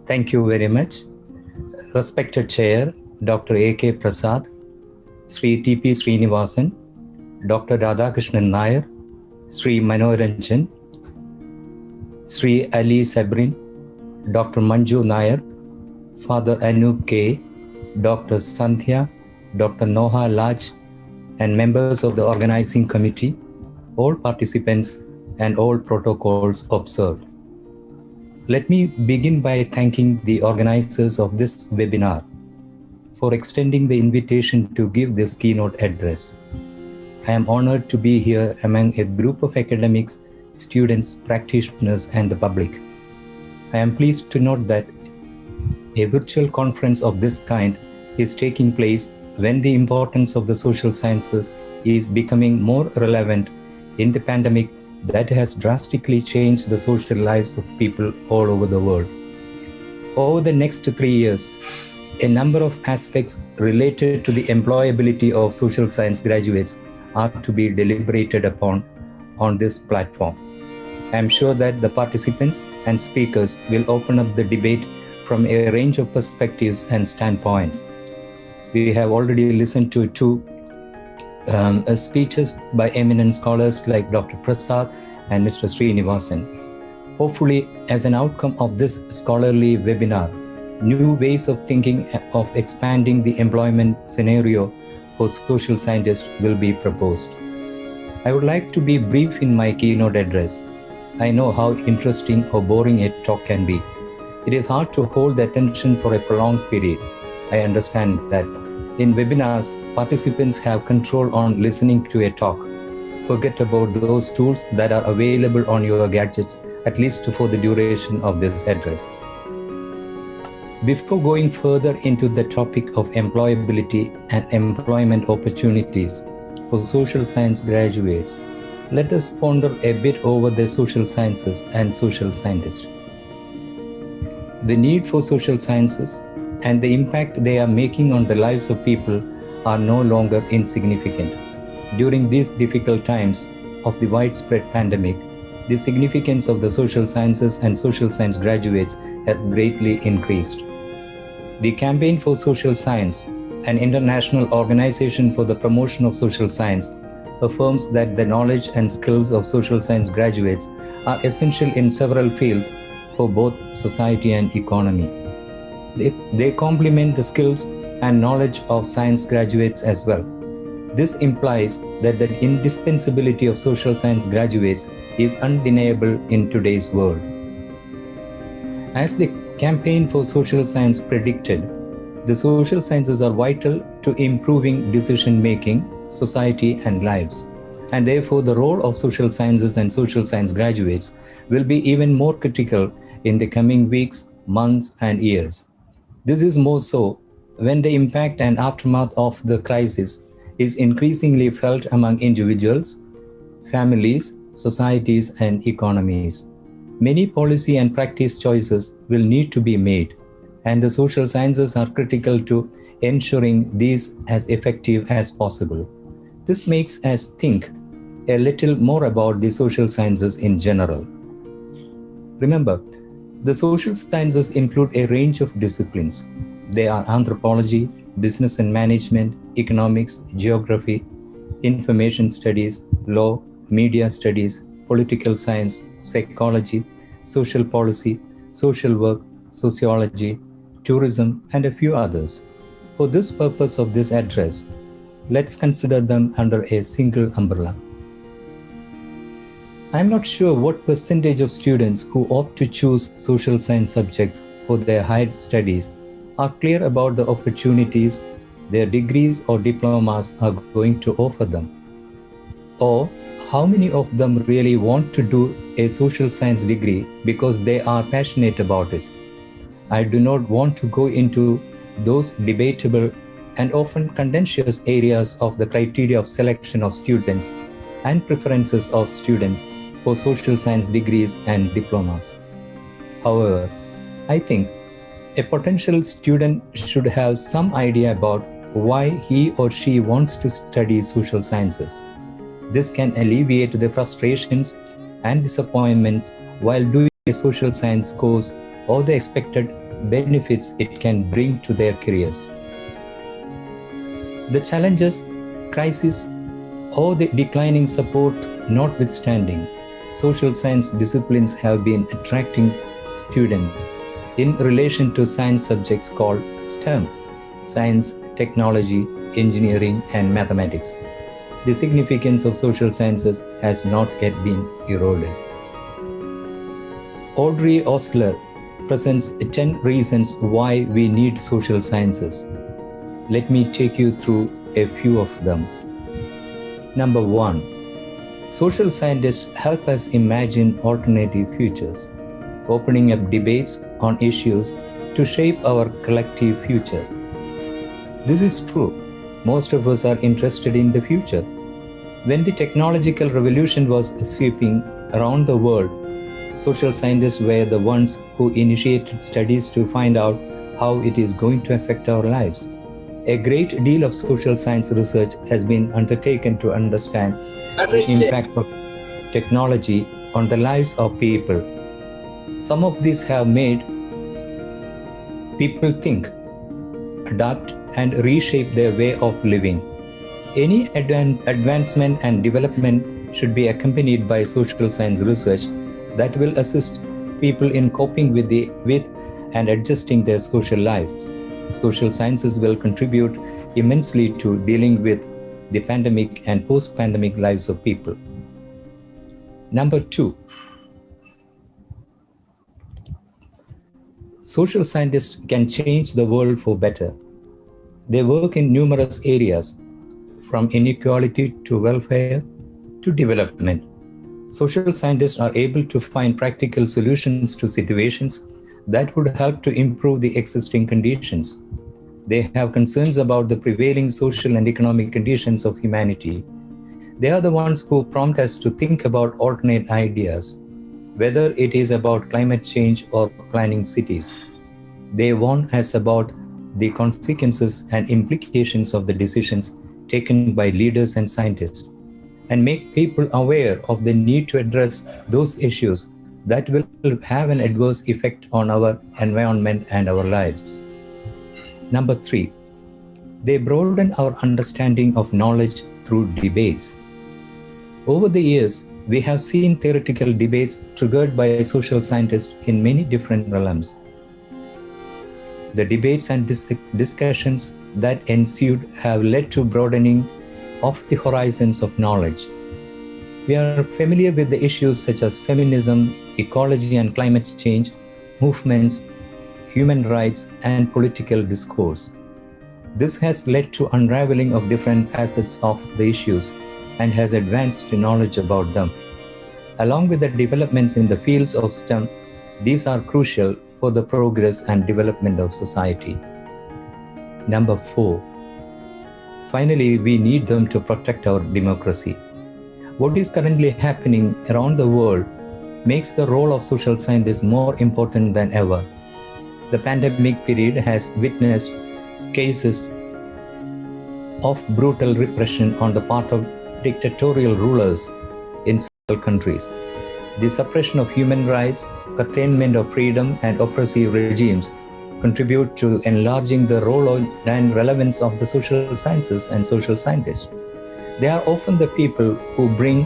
Thank you very much. Respected Chair, Dr. A.K. Prasad, Sri T.P. Srinivasan, Dr. Radhakrishnan Nair, Sri Manoranjan, Sri Ali Sabrin, Dr. Manju Nair, Father Anup K., Dr. Sandhya, Dr. Noha Laj, and members of the organizing committee, all participants, and all protocols observed. Let me begin by thanking the organizers of this webinar for extending the invitation to give this keynote address. I am honored to be here among a group of academics, students, practitioners, and the public. I am pleased to note that a virtual conference of this kind is taking place when the importance of the social sciences is becoming more relevant in the pandemic that has drastically changed the social lives of people all over the world. Over the next 3 years, a number of aspects related to the employability of social science graduates are to be deliberated upon on this platform. I am sure that the participants and speakers will open up the debate from a range of perspectives and standpoints. We have already listened to two speeches by eminent scholars like Dr. Prasad and Mr. Srinivasan. Hopefully, as an outcome of this scholarly webinar, new ways of thinking of expanding the employment scenario for social scientists will be proposed. I would like to be brief in my keynote address. I know how interesting or boring a talk can be. It is hard to hold the attention for a prolonged period. I understand that in webinars, participants have control on listening to a talk. Forget about those tools that are available on your gadgets, at least for the duration of this address. Before going further into the topic of employability and employment opportunities for social science graduates, let us ponder a bit over the social sciences and social scientists. The need for social sciences and the impact they are making on the lives of people are no longer insignificant. During these difficult times of the widespread pandemic, the significance of the social sciences and social science graduates has greatly increased. The Campaign for Social Science, an international organization for the promotion of social science, affirms that the knowledge and skills of social science graduates are essential in several fields for both society and economy. They complement the skills and knowledge of science graduates as well. This implies that the indispensability of social science graduates is undeniable in today's world. As the Campaign for Social Science predicted, the social sciences are vital to improving decision-making, society, and lives. And therefore, the role of social sciences and social science graduates will be even more critical in the coming weeks, months, and years. This is more so when the impact and aftermath of the crisis is increasingly felt among individuals, families, societies, and economies. Many policy and practice choices will need to be made, and the social sciences are critical to ensuring these as effective as possible. This makes us think a little more about the social sciences in general. Remember, the social sciences include a range of disciplines. They are anthropology, business and management, economics, geography, information studies, law, media studies, political science, psychology, social policy, social work, sociology, tourism, and a few others. For this purpose of this address, let's consider them under a single umbrella. I'm not sure what percentage of students who opt to choose social science subjects for their higher studies are clear about the opportunities their degrees or diplomas are going to offer them, or how many of them really want to do a social science degree because they are passionate about it. I do not want to go into those debatable and often contentious areas of the criteria of selection of students and preferences of students for social science degrees and diplomas. However, I think a potential student should have some idea about why he or she wants to study social sciences. This can alleviate the frustrations and disappointments while doing a social science course or the expected benefits it can bring to their careers. The challenges, crisis, or the declining support notwithstanding, social science disciplines have been attracting students in relation to science subjects called STEM: science, technology, engineering, and mathematics. The significance of social sciences has not yet been eroded. Audrey Osler presents 10 reasons why we need social sciences. Let me take you through a few of them. Number 1. Social scientists help us imagine alternative futures, opening up debates on issues to shape our collective future. This is true. Most of us are interested in the future. When the technological revolution was sweeping around the world, social scientists were the ones who initiated studies to find out how it is going to affect our lives. A great deal of social science research has been undertaken to understand the impact of technology on the lives of people. Some of these have made people think, adapt, and reshape their way of living. Any advancement and development should be accompanied by social science research that will assist people in coping with and adjusting their social lives. Social sciences will contribute immensely to dealing with the pandemic and post-pandemic lives of people. Number 2. Social scientists can change the world for better. They work in numerous areas, from inequality to welfare to development. Social scientists are able to find practical solutions to situations that would help to improve the existing conditions. They have concerns about the prevailing social and economic conditions of humanity. They are the ones who prompt us to think about alternate ideas, whether it is about climate change or planning cities. They warn us about the consequences and implications of the decisions taken by leaders and scientists, and make people aware of the need to address those issues that will have an adverse effect on our environment and our lives. Number 3, they broaden our understanding of knowledge through debates. Over the years, we have seen theoretical debates triggered by social scientists in many different realms. The debates and discussions that ensued have led to broadening of the horizons of knowledge. We are familiar with the issues such as feminism, ecology and climate change, movements, human rights, and political discourse. This has led to unraveling of different facets of the issues and has advanced knowledge about them. Along with the developments in the fields of STEM, these are crucial for the progress and development of society. Number 4. Finally, we need them to protect our democracy. What is currently happening around the world makes the role of social scientists more important than ever. The pandemic period has witnessed cases of brutal repression on the part of dictatorial rulers in several countries. The suppression of human rights, curtailment of freedom, and oppressive regimes contribute to enlarging the role and relevance of the social sciences and social scientists. They are often the people who bring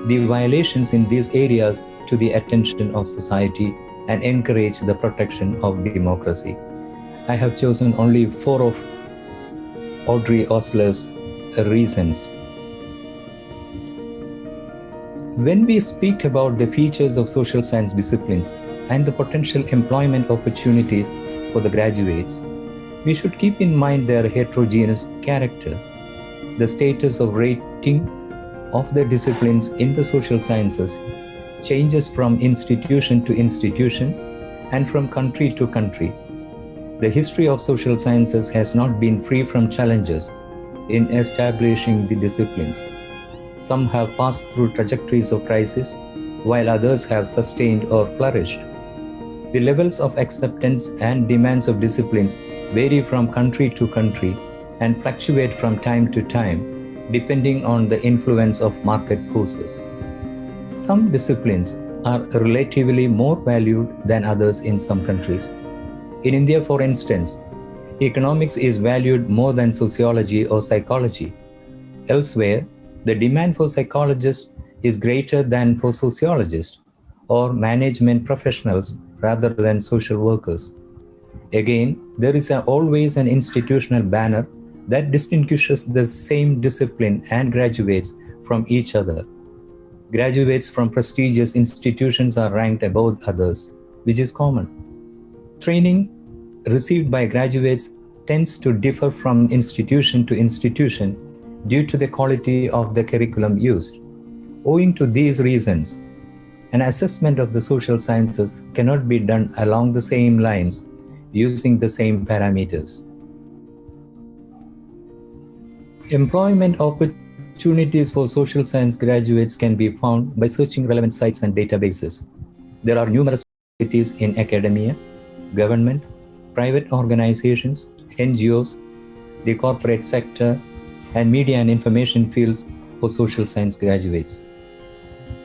the violations in these areas to the attention of society and encourage the protection of democracy. I have chosen only 4 of Audrey Osler's reasons. When we speak about the features of social science disciplines and the potential employment opportunities for the graduates, we should keep in mind their heterogeneous character. The status of rating of the disciplines in the social sciences changes from institution to institution and from country to country. The history of social sciences has not been free from challenges in establishing the disciplines. Some have passed through trajectories of crisis, while others have sustained or flourished. The levels of acceptance and demands of disciplines vary from country to country and fluctuate from time to time, depending on the influence of market forces. Some disciplines are relatively more valued than others in some countries. In India, for instance, economics is valued more than sociology or psychology. Elsewhere, the demand for psychologists is greater than for sociologists or management professionals rather than social workers. Again, there is always an institutional banner that distinguishes the same discipline and graduates from each other. Graduates from prestigious institutions are ranked above others, which is common. Training received by graduates tends to differ from institution to institution due to the quality of the curriculum used. Owing to these reasons, an assessment of the social sciences cannot be done along the same lines using the same parameters. Employment opportunities for social science graduates can be found by searching relevant sites and databases. There are numerous opportunities in academia, government, private organizations, NGOs, the corporate sector, and media and information fields for social science graduates.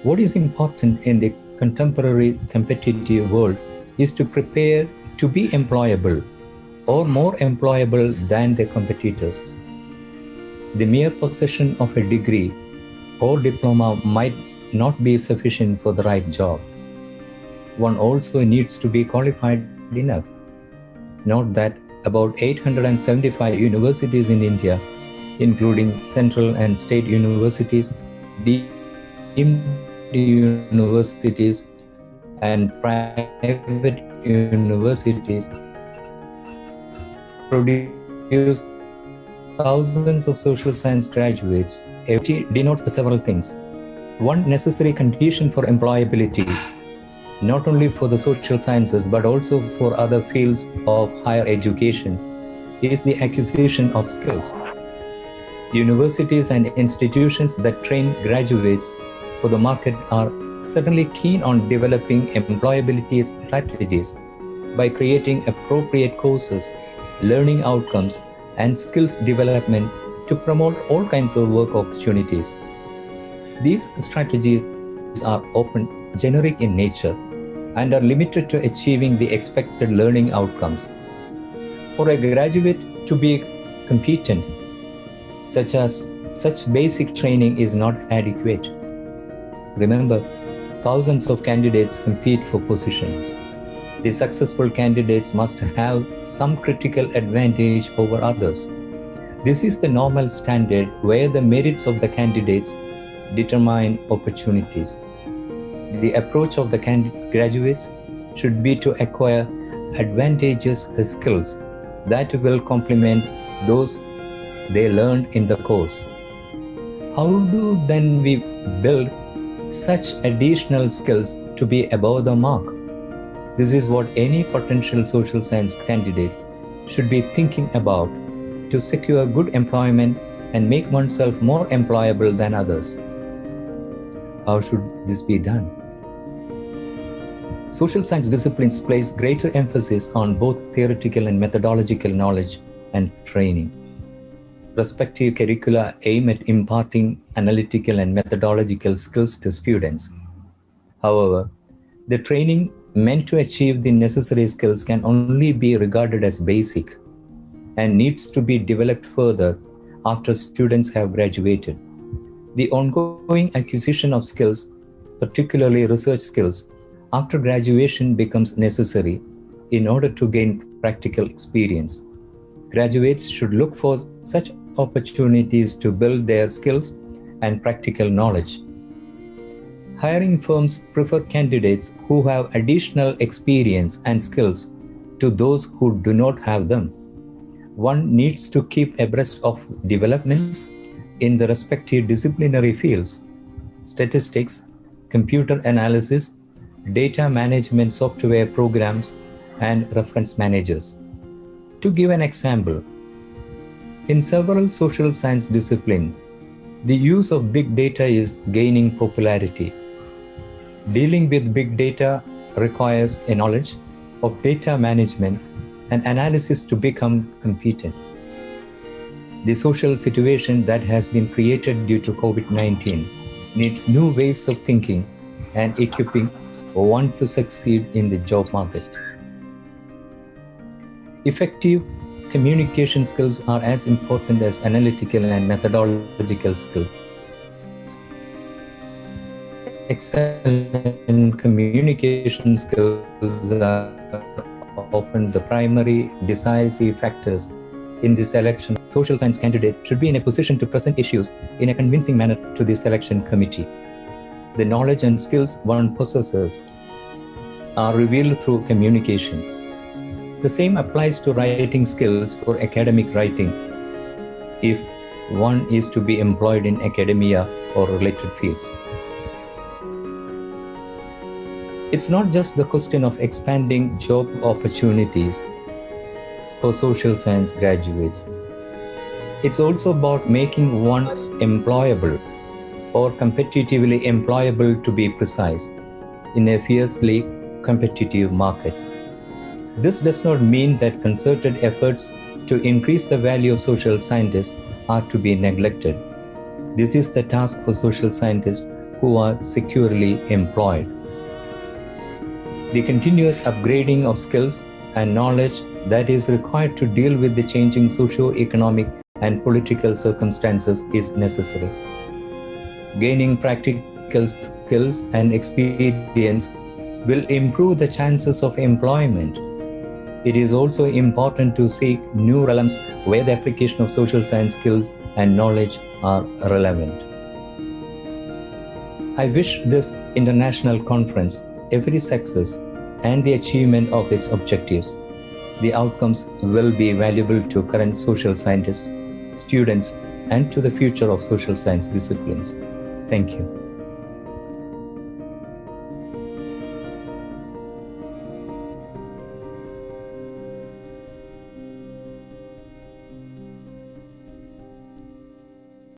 What is important in the contemporary competitive world is to prepare to be employable or more employable than their competitors. The mere possession of a degree or diploma might not be sufficient for the right job. One also needs to be qualified enough. Note that about 875 universities in India, including central and state universities, deemed universities, and private universities, produce thousands of social science graduates. It denotes several things. One necessary condition for employability, not only for the social sciences but also for other fields of higher education, is the acquisition of skills. Universities and institutions that train graduates for the market are certainly keen on developing employability strategies by creating appropriate courses, learning outcomes, and skills development to promote all kinds of work opportunities. These strategies are often generic in nature and are limited to achieving the expected learning outcomes. For a graduate to be competent, such basic training is not adequate. Remember, thousands of candidates compete for positions. The successful candidates must have some critical advantage over others. This is the normal standard where the merits of the candidates determine opportunities. The approach of the graduates should be to acquire advantageous skills that will complement those they learned in the course. How do then we build such additional skills to be above the mark? This is what any potential social science candidate should be thinking about to secure good employment and make oneself more employable than others. How should this be done? Social science disciplines place greater emphasis on both theoretical and methodological knowledge and training. Respective curricula aim at imparting analytical and methodological skills to students. However, the training meant to achieve the necessary skills can only be regarded as basic and needs to be developed further after students have graduated. The ongoing acquisition of skills, particularly research skills, after graduation becomes necessary in order to gain practical experience. Graduates should look for such opportunities to build their skills and practical knowledge. Hiring firms prefer candidates who have additional experience and skills to those who do not have them. One needs to keep abreast of developments in the respective disciplinary fields: statistics, computer analysis, data management software programs, and reference managers. To give an example, in several social science disciplines, the use of big data is gaining popularity. Dealing with big data requires a knowledge of data management and analysis to become competent. The social situation that has been created due to COVID-19 needs new ways of thinking and equipping want to succeed in the job market. Effective communication skills are as important as analytical and methodological skills. Excellent communication skills are often the primary decisive factors in the selection. Social science candidate should be in a position to present issues in a convincing manner to the selection committee. The knowledge and skills one possesses are revealed through communication. The same applies to writing skills for academic writing if one is to be employed in academia or related fields. It's not just the question of expanding job opportunities for social science graduates. It's also about making one employable or competitively employable, to be precise, in a fiercely competitive market. This does not mean that concerted efforts to increase the value of social scientists are to be neglected. This is the task for social scientists who are securely employed. The continuous upgrading of skills and knowledge that is required to deal with the changing socio-economic and political circumstances is necessary. Gaining practical skills and experience will improve the chances of employment. It is also important to seek new realms where the application of social science skills and knowledge are relevant. I wish this international conference every success and the achievement of its objectives. The outcomes will be valuable to current social scientists, students, and to the future of social science disciplines. Thank you.